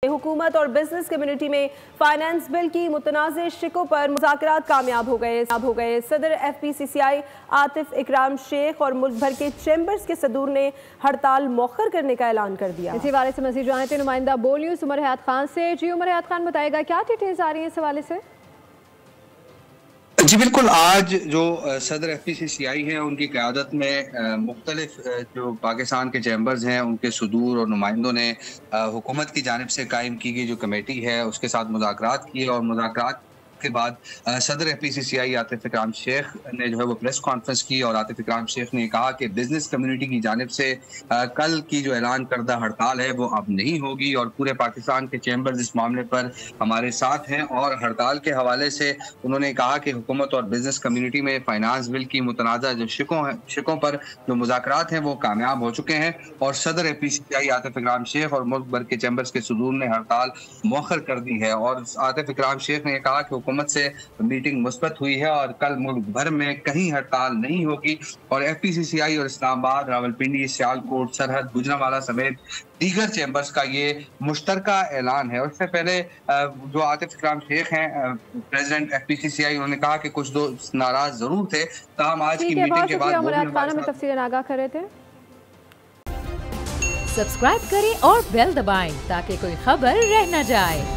हुकूमत और business community में फाइनेंस बिल की मुतनाज़ शिकों पर मुज़ाकरात कामयाब हो गए। सदर FPCCI आतिफ इकराम शेख और मुल्क भर के चैम्बर्स के सदूर ने हड़ताल मौखर करने का ऐलान कर दिया। इसी हवाले से मज़ीद जानते नुमाइंदा बोल न्यूज़ उमर हयात खान से। जी उमर हयात खान, बताएगा क्या डिटेल्स आ रही है इस हवाले से? जी बिल्कुल, आज जो सदर FPCCI हैं उनकी क़यादत में मुख्तलिफ जो पाकिस्तान के चैम्बर्स हैं उनके सदूर और नुमाइंदों ने हुकूमत की जानिब से कायम की गई जो कमेटी है उसके साथ मुज़ाकरात किए और मुज़ाकरात के बाद सदर FPCCI आतिफ इकराम शेख ने जो है वो प्रेस कॉन्फ्रेंस की और आतिफ इकराम शेख ने कहा कि बिजनेस कम्युनिटी की जानिब से कल की जो ऐलान करदा हड़ताल है वो अब नहीं होगी और पूरे पाकिस्तान के चैम्बर्स इस मामले पर हमारे साथ हैं। और हड़ताल के हवाले से उन्होंने कहा कि हुकूमत और बिजनेस कम्युनिटी में फाइनेंस बिल की मुतनाज़ा जो शिकों पर जो मुज़ाकरात हैं वो कामयाब हो चुके हैं और सदर FPCCI आतिफ इकराम शेख और मुल्क भर के चैम्बर्स के सदूर ने हड़ताल मौखर कर दी है। और आतिफ इकराम शेख ने कहा कि हुकूमत से मीटिंग मुस्बत हुई है और कल मुल्क भर में कहीं हड़ताल नहीं होगी और FPCCI और इस्लामाबाद, रावलपिंडी, सियालकोट, सरहद, गुजरांवाला समेत दीगर चैम्बर्स का ये मुश्तरका ऐलान है। उससे पहले जो आतिफ इकराम शेख हैं प्रेसिडेंट FPCCI, उन्होंने कहा कि कुछ दोस्त नाराज जरूर थे, ताहम आज की मीटिंग के बाद तफसीलन आगाह कर रहे थे। सब्सक्राइब करें और बेल दबाएं ताकि कोई खबर रह न जाए।